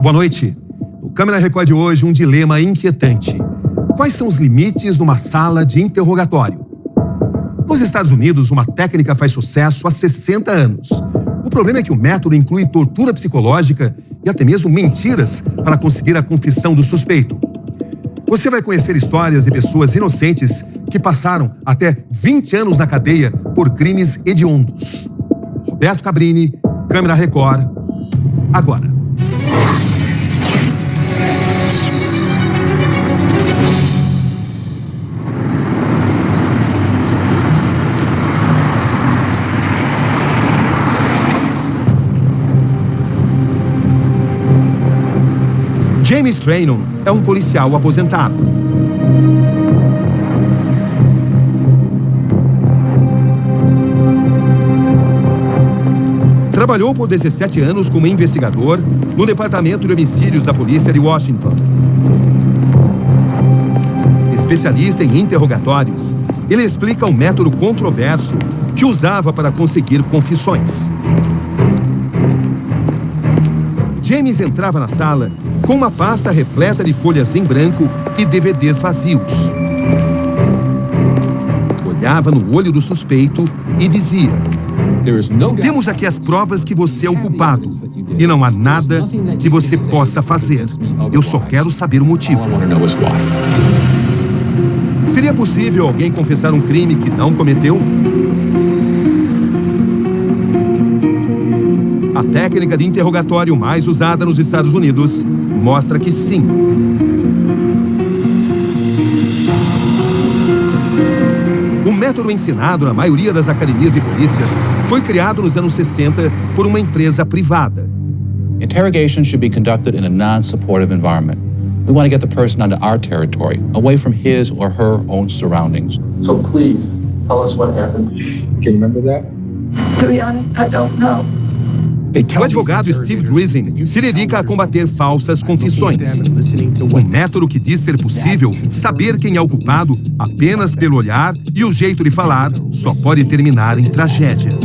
Boa noite. O Câmera Record de hoje, um dilema inquietante. Quais são os limites numa sala de interrogatório? Nos Estados Unidos, uma técnica faz sucesso há 60 anos. O problema é que o método inclui tortura psicológica e até mesmo mentiras para conseguir a confissão do suspeito. Você vai conhecer histórias de pessoas inocentes que passaram até 20 anos na cadeia por crimes hediondos. Roberto Cabrini, Câmera Record, agora. James Traynor é um policial aposentado. Trabalhou por 17 anos como investigador no Departamento de Homicídios da Polícia de Washington. Especialista em interrogatórios, ele explica um método controverso que usava para conseguir confissões. James entrava na sala com uma pasta repleta de folhas em branco e DVDs vazios. Olhava no olho do suspeito e dizia: temos aqui as provas que você é o culpado e não há nada que você possa fazer. Eu só quero saber o motivo. Seria possível alguém confessar um crime que não cometeu? A técnica de interrogatório mais usada nos Estados Unidos mostra que sim. O método ensinado na maioria das academias de polícia foi criado nos anos 60 por uma empresa privada. Interrogation should be conducted in a non-supportive environment. We want to get the person onto our territory, away from his or her own surroundings. So please, tell us what happened. Can you remember that? To be honest, I don't know. O advogado Steve Drizin se dedica a combater falsas confissões. Um método que diz ser possível saber quem é o culpado apenas pelo olhar e o jeito de falar só pode terminar em tragédia.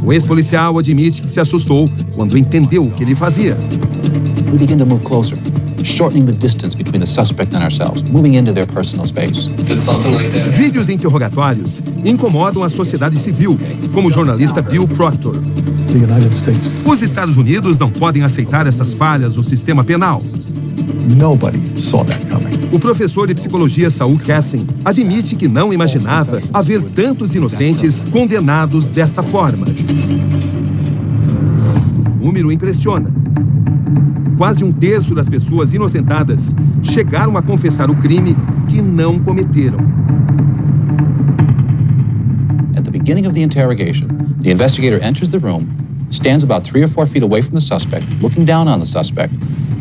O ex-policial admite que se assustou quando entendeu o que ele fazia. We begin to move closer, shortening the distance between the suspect and ourselves, moving into their personal space. Vídeos de interrogatórios incomodam a sociedade civil, como o jornalista Bill Proctor. Os Estados Unidos não podem aceitar essas falhas no sistema penal. O professor de psicologia Saul Kassin admite que não imaginava haver tantos inocentes condenados dessa forma. O número impressiona. Quase um terço das pessoas inocentadas chegaram a confessar o crime que não cometeram. At the beginning of the interrogation, the investigator enters the room, stands about 3 or 4 feet away from the suspect, looking down on the suspect,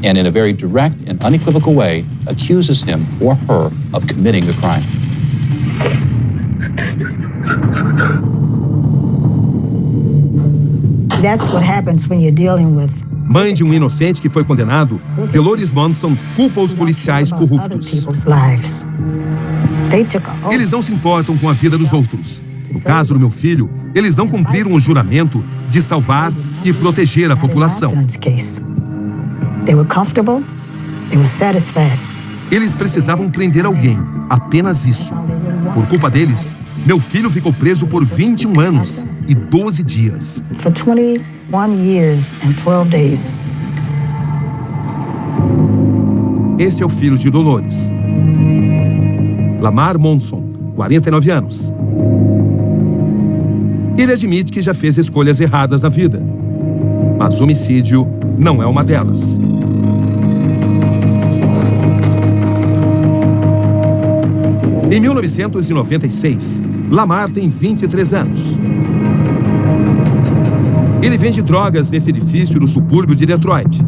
and in a very direct and unequivocal way, accuses him or her of committing the crime. That's what happens when you're dealing with. Mãe de um inocente que foi condenado, Dolores Monson culpa os policiais corruptos. Eles não se importam com a vida dos outros. No caso do meu filho, eles não cumpriram o juramento de salvar e proteger a população. Eles precisavam prender alguém, apenas isso. Por culpa deles, meu filho ficou preso por 21 anos e 12 dias. For 21 years and 12 days. Esse é o filho de Dolores. Lamar Monson, 49 anos. Ele admite que já fez escolhas erradas na vida, mas homicídio não é uma delas. Em 1996, Lamar tem 23 anos. Ele vende drogas nesse edifício no subúrbio de Detroit.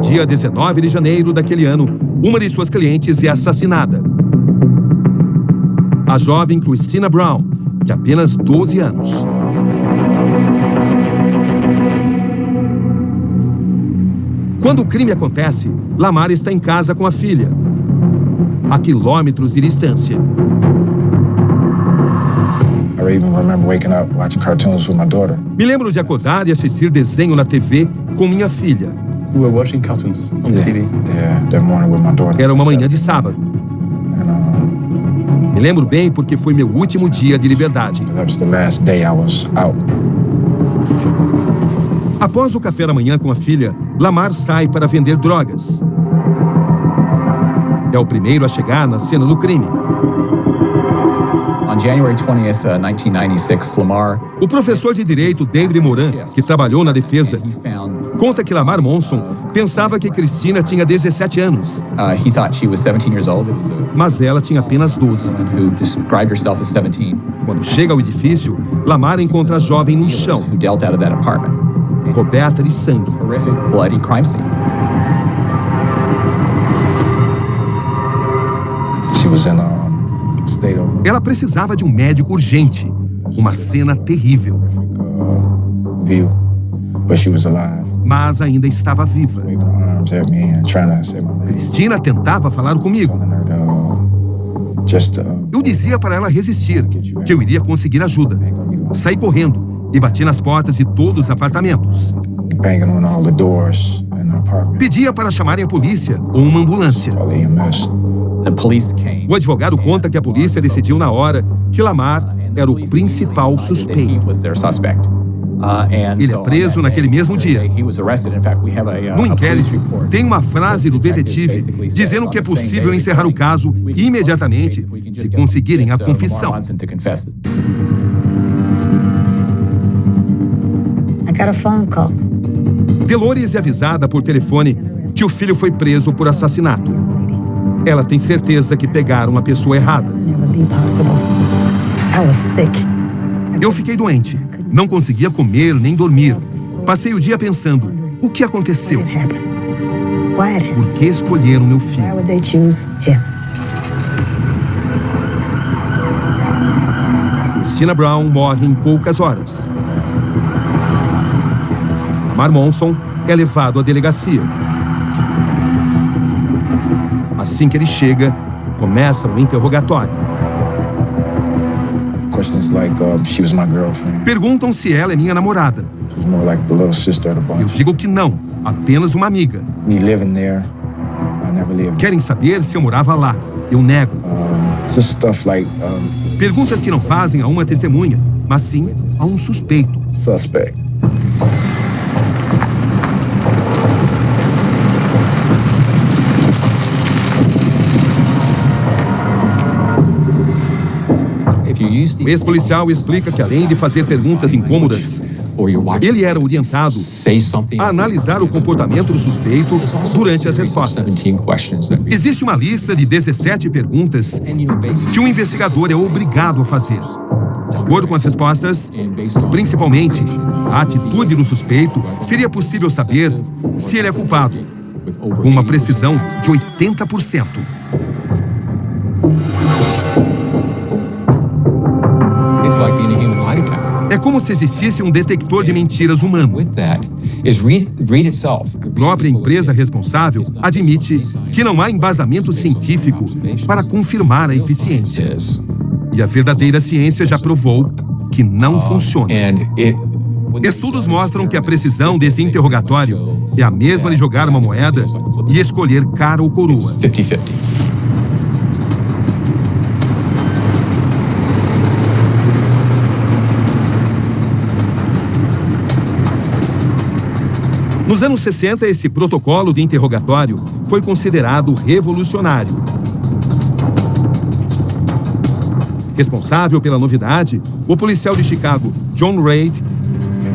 Dia 19 de janeiro daquele ano, uma de suas clientes é assassinada. A jovem Christina Brown, de apenas 12 anos. Quando o crime acontece, Lamar está em casa com a filha, a quilômetros de distância. I even remember waking up watching cartoons with my daughter. Me lembro de acordar e assistir desenho na TV com minha filha. We were watching cartoons on TV. Yeah, that morning with my daughter. Era uma manhã de sábado. Me lembro bem porque foi meu último dia de liberdade. That was the last day I was out. Após o café da manhã com a filha, Lamar sai para vender drogas. É o primeiro a chegar na cena do crime. On January 20th, 1996, Lamar... O professor de direito David Moran, que trabalhou na defesa, conta que Lamar Monson pensava que Cristina tinha 17 anos. He thought she was 17 years old. It was a Mas ela tinha apenas 12. woman who described herself as 17, Quando chega ao edifício, Lamar encontra a jovem no chão, who dealt out of that apartment. coberta de sangue. Horrific, bloody crime scene. She was in a state of Ela precisava de um médico urgente. Uma cena terrível. view, but she was alive, Mas ainda estava viva. waving her arms at me and trying to save my life. Cristina tentava falar comigo. Telling her to just Eu dizia para ela resistir, que eu iria conseguir ajuda. Saí correndo e bati nas portas de todos os apartamentos. banging on all the doors in the apartment. Pedia para chamarem a polícia ou uma ambulância. All the EMS. The police came. O advogado conta que a polícia decidiu na hora que Lamar era o principal suspeito. Ele é preso naquele mesmo dia. No inquérito, tem uma frase do detetive dizendo que é possível encerrar o caso imediatamente se conseguirem a confissão. I got a phone call. Dolores é avisada por telefone que o filho foi preso por assassinato. Ela tem certeza que pegaram a pessoa errada. Never be possible. I was sick. Eu fiquei doente. Não conseguia comer nem dormir. Passei o dia pensando, o que aconteceu? What happened? Why it happened? Por que escolheram meu Why filho? would they choose him? Cristina Brown morre em poucas horas. Lamar Monson é levado à delegacia. Assim que ele chega, começa o interrogatório. Questions like, she was my girlfriend. Perguntam se ela é minha namorada. She was more like the little sister of the Eu bunch. digo que não, apenas uma amiga. Me living there, I never lived. Querem saber se eu morava lá. Eu nego. Just stuff like Perguntas que não fazem a uma testemunha, mas sim a um suspeito. suspect. O ex-policial explica que, além de fazer perguntas incômodas, ele era orientado a analisar o comportamento do suspeito durante as respostas. Existe uma lista de 17 perguntas que um investigador é obrigado a fazer. De acordo com as respostas, principalmente a atitude do suspeito, seria possível saber se ele é culpado, com uma precisão de 80%. É como se existisse um detector de mentiras humano. A própria empresa responsável admite que não há embasamento científico para confirmar a eficiência. E a verdadeira ciência já provou que não funciona. Estudos mostram que a precisão desse interrogatório é a mesma de jogar uma moeda e escolher cara ou coroa. 50-50. Nos anos 60, esse protocolo de interrogatório foi considerado revolucionário. Responsável pela novidade, o policial de Chicago, John Reid,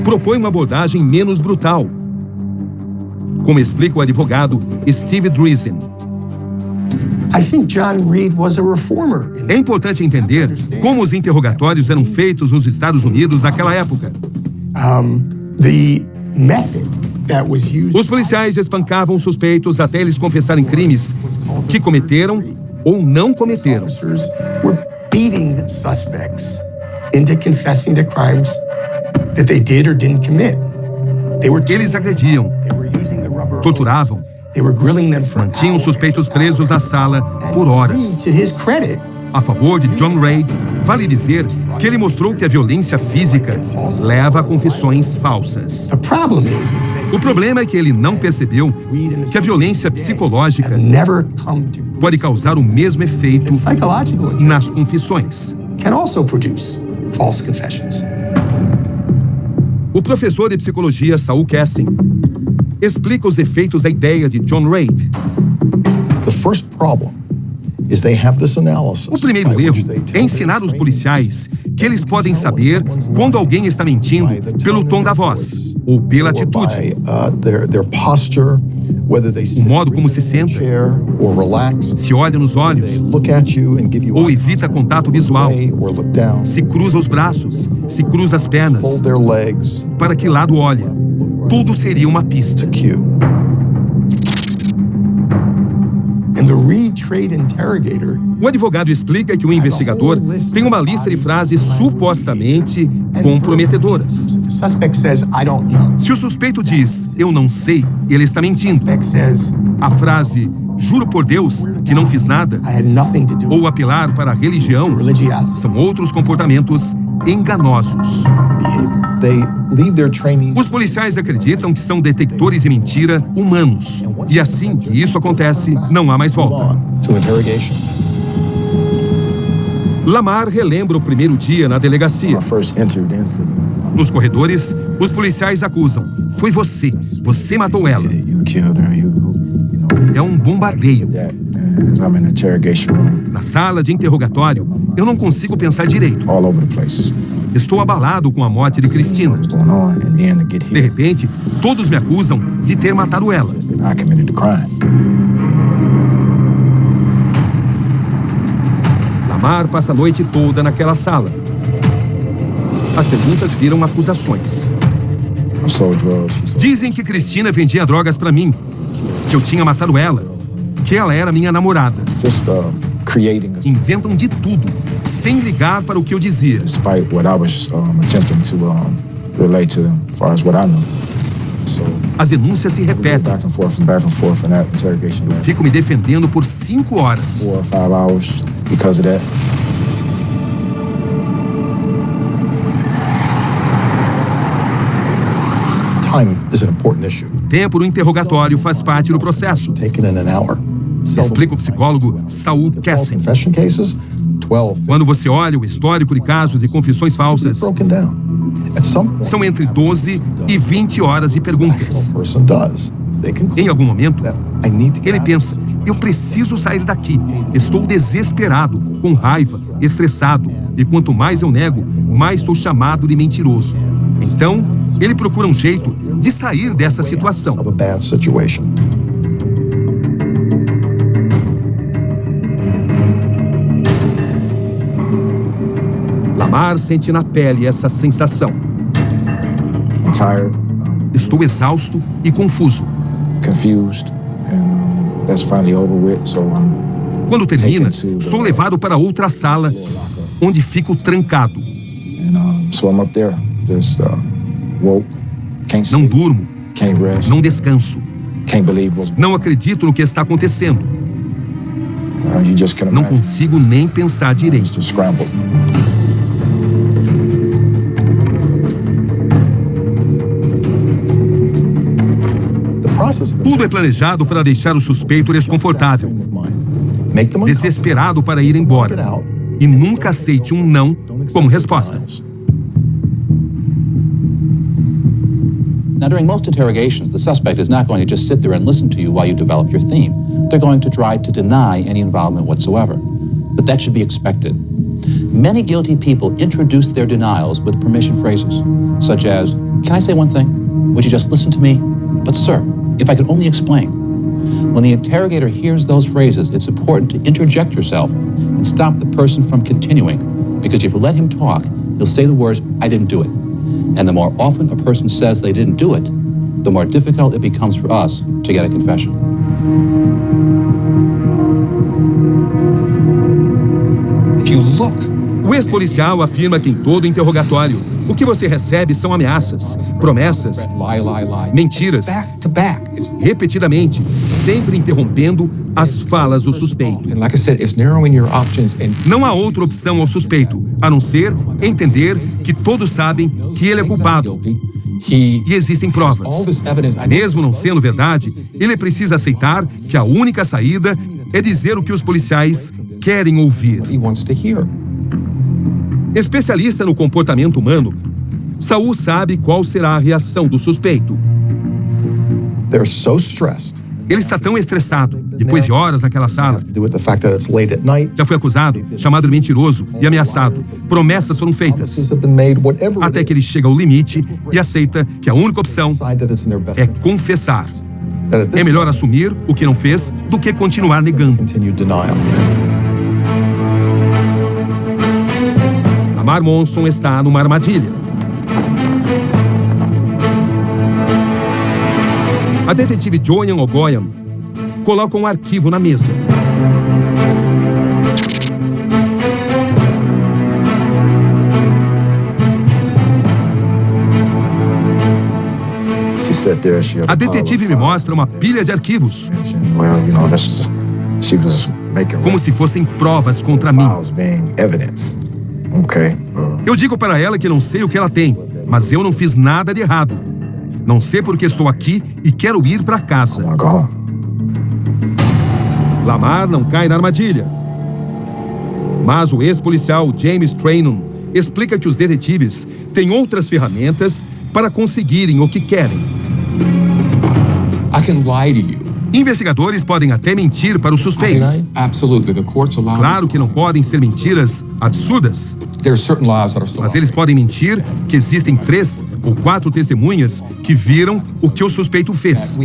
propõe uma abordagem menos brutal, como explica o advogado Steve Drizin. I think John Reid was a reformer. É importante entender como os interrogatórios eram feitos nos Estados Unidos naquela época. The method that was used. Os policiais espancavam suspeitos até eles confessarem crimes que cometeram ou não cometeram. Officers were beating suspects into confessing to crimes that they did or didn't commit. Eles agrediam, They were using the rubber torturavam, hose. They were grilling them for mantinham hours. suspeitos presos na sala por horas. To his credit, A favor de John Reid, vale dizer que ele mostrou que a violência física leva a confissões falsas. The problem is O problema é que ele não percebeu que a violência psicológica that never come to pode causar o mesmo efeito psychological nas confissões. can also produce false confessions. O professor de psicologia Saul Kassin explica os efeitos da ideia de John Reid. The first problem is they have this analysis. O primeiro by erro which they é tell ensinar their os trainees policiais que eles podem saber quando alguém está mentindo pelo tom da voz ou pela atitude, by, their posture, whether they sit modo como se rigid in senta, a chair or relax, se olha nos they olhos, look at you and give you ou eye evita contact, contato look visual, away or look down, se cruza os braços, se cruza as pernas, fold their legs, para que lado olha. Tudo seria uma pista. cue. And the Reid trade interrogator O advogado explica que o investigador tem uma lista de frases supostamente comprometedoras. the suspect says, I don't know. Se o suspeito diz, eu não sei, ele está mentindo. Suspect says, A frase, juro por Deus que não fiz nada, I had nothing to do with ou apelar para a religião, religiosity. são outros comportamentos enganosos. Behavior. They lead their trainees. Os policiais acreditam que são detectores de mentira humanos. E assim que isso acontece, não há mais volta. on to interrogation. Lamar relembra o primeiro dia na delegacia. I first entered into Nos corredores, os policiais acusam. Foi você. Você matou ela. you killed her, you know, É um bombardeio. that. And as I'm in the interrogation room, Na sala de interrogatório, eu não consigo pensar direito. all over the place. Estou abalado com a morte de Cristina. What's going on? And then to get De here, repente, todos me acusam de ter matado ela. I committed the crime. Lamar passa a noite toda naquela sala. As perguntas viram acusações. I sold drugs. She sold Dizem que Cristina vendia drogas pra mim, que eu tinha matado ela, que ela era minha namorada. just creating, Inventam de tudo, sem ligar para o que eu dizia. despite what I was attempting to relate to them, as far as what I know. So As denúncias se repetem. back and forth in that interrogation room. Fico me defendendo por 5 horas. 4 or 5 hours because of that. Time is an important issue. O tempo no interrogatório faz parte do processo, Taken in an hour. explica o psicólogo Saul False Kassin. confession cases, 12, Quando você olha o histórico de casos e confissões falsas, broken down. At some point, são entre 12 e 20 horas de perguntas. a person does. They conclude Em algum momento, that I need to get ele out of pensa, this situation. eu preciso sair daqui. Estou desesperado, com raiva, estressado. E quanto mais eu nego, mais sou chamado de mentiroso. Então, ele procura um jeito de sair dessa situação. Of a bad situation. Lamar sente na pele essa sensação. I'm tired, Estou exausto e confuso. confused, and that's finally over with. So I'm Quando termina, sou levado para outra sala, onde fico trancado. so I'm up there, just woke, can't Não sleep, durmo, can't rest, não descanso. can't believe what's Não acredito no que está acontecendo. you just can't Não imagine. consigo nem pensar It's direito. just scrambled. The process of Tudo é planejado para deixar o suspeito desconfortável, frame of mind. Make them uncomfortable. desesperado para ir embora. E nunca aceite um não como resposta. Now, during most interrogations, the suspect is not going to just sit there and listen to you while you develop your theme. They're going to try to deny any involvement whatsoever. But that should be expected. Many guilty people introduce their denials with permission phrases, such as, "Can I say one thing? Would you just listen to me? But sir, if I could only explain." When the interrogator hears those phrases, it's important to interject yourself and stop the person from continuing, because if you let him talk, he'll say the words, "I didn't do it." And the more often a person says they didn't do it, the more difficult it becomes for us to get a confession. If you look, O ex-policial afirma que em todo interrogatório, o que você recebe são ameaças, promessas, mentiras repetidamente, sempre interrompendo as falas do suspeito. Não há outra opção ao suspeito, a não ser entender que todos sabem que ele é culpado. E existem provas. Mesmo não sendo verdade, ele precisa aceitar que a única saída é dizer o que os policiais querem ouvir. Especialista no comportamento humano, Saul sabe qual será a reação do suspeito. Ele está tão estressado, depois de horas naquela sala. Já foi acusado, chamado de mentiroso e ameaçado. Promessas foram feitas. Até que ele chega ao limite e aceita que a única opção é confessar. É melhor assumir o que não fez do que continuar negando. Lamar Monson está numa armadilha. A detetive Joanne Ogoyan coloca um arquivo na mesa. A detetive me mostra uma pilha de arquivos, como se fossem provas contra mim. Eu digo para ela que não sei o que ela tem, mas eu não fiz nada de errado. Não sei porque estou aqui e quero ir para casa. Lamar não cai na armadilha. Mas o ex-policial James Traynor explica que os detetives têm outras ferramentas para conseguirem o que querem. Investigadores podem até mentir para o suspeito. Claro que não podem ser mentiras absurdas. Mas eles podem mentir que existem 3 ou 4 testemunhas que viram o que o suspeito fez.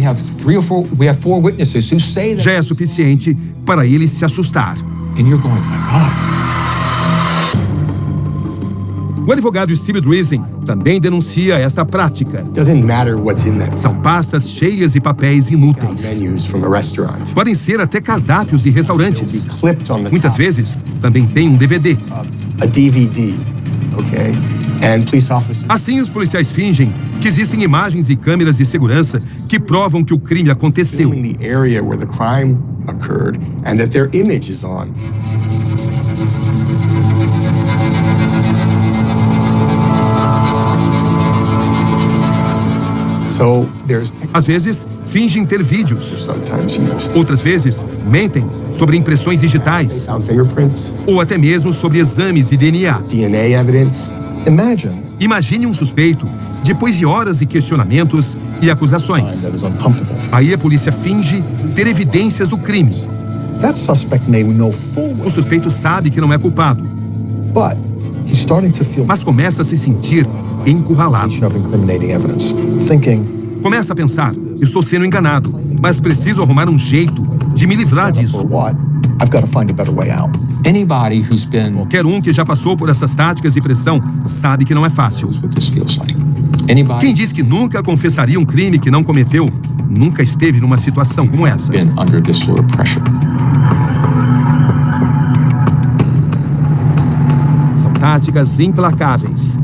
Já é suficiente para ele se assustar. O advogado Steve Drizin também denuncia esta prática. São pastas cheias de papéis inúteis. Podem ser até cardápios de restaurantes. Muitas vezes também tem um DVD. Assim, os policiais fingem que existem imagens e câmeras de segurança que provam que o crime aconteceu. Às vezes, fingem ter vídeos. Outras vezes, mentem sobre impressões digitais. Ou até mesmo sobre exames de DNA. Imagine um suspeito, depois de horas de questionamentos e acusações. Aí a polícia finge ter evidências do crime. O suspeito sabe que não é culpado, mas começa a se sentir encurralado. Começa a pensar, estou sendo enganado, mas preciso arrumar um jeito de me livrar disso. Qualquer um que já passou por essas táticas de pressão sabe que não é fácil. Quem diz que nunca confessaria um crime que não cometeu, nunca esteve numa situação como essa. São táticas implacáveis.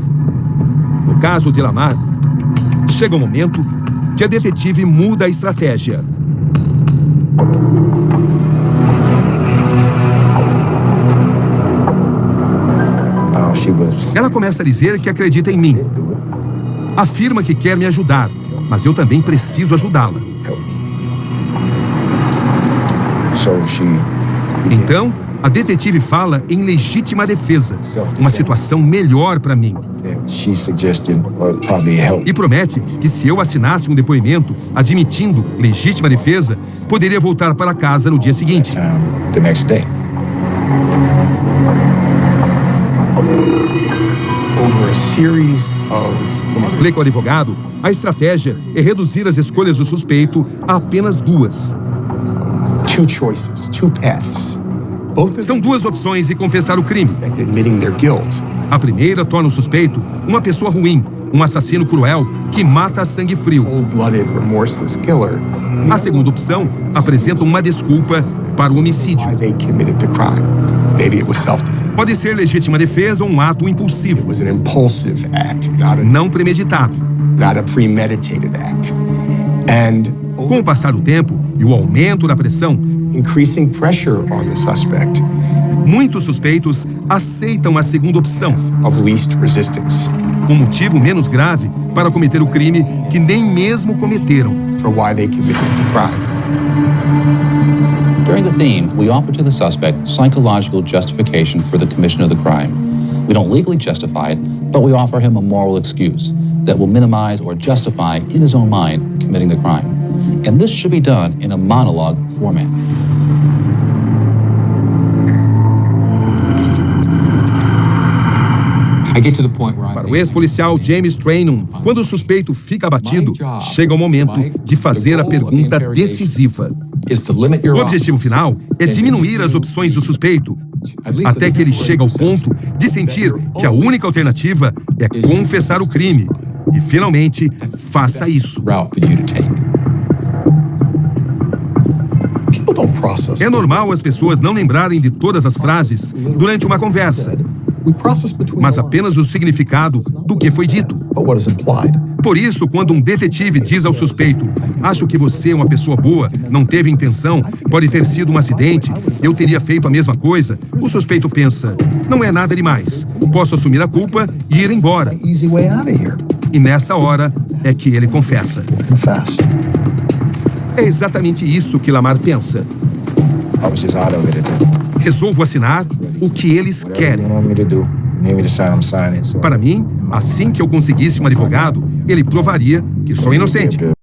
No caso de Lamar, chega um momento que a detetive muda a estratégia. Ela começa a dizer que acredita em mim. Afirma que quer me ajudar, mas eu também preciso ajudá-la. Então, a detetive fala em legítima defesa, uma situação melhor para mim. E promete que se eu assinasse um depoimento admitindo legítima defesa, poderia voltar para casa no dia seguinte. Como explica o advogado, a estratégia é reduzir as escolhas do suspeito a apenas 2. São 2 opções de confessar o crime. A primeira torna o suspeito uma pessoa ruim, um assassino cruel que mata a sangue frio. A segunda opção apresenta uma desculpa para o homicídio. Pode ser legítima defesa ou um ato impulsivo, não premeditado. Com o passar do tempo e o aumento da pressão, increasing pressure on the suspect muitos suspeitos aceitam a segunda opção, of least resistance, um motivo menos grave para cometer o crime que nem mesmo cometeram. for why they committed the crime. During the theme, we offer to the suspect psychological justification for the commission of the crime. We don't legally justify it, but we offer him a moral excuse that will minimize or justify in his own mind committing the crime. And this should be done in a monologue format. Para o ex-policial James Trainum, quando o suspeito fica abatido, chega o momento de fazer a pergunta decisiva. O objetivo final é diminuir as opções do suspeito, até que ele chega ao ponto de sentir que a única alternativa é confessar o crime. E, finalmente, faça isso. É normal as pessoas não lembrarem de todas as frases durante uma conversa, mas apenas o significado do que foi dito. Por isso, quando um detetive diz ao suspeito: "Acho que você é uma pessoa boa, não teve intenção, pode ter sido um acidente, eu teria feito a mesma coisa", o suspeito pensa: "Não é nada demais, posso assumir a culpa e ir embora". E nessa hora é que ele confessa. É exatamente isso que Lamar pensa. Resolvo assinar o que eles querem. Para mim, assim que eu conseguisse um advogado, ele provaria que sou inocente.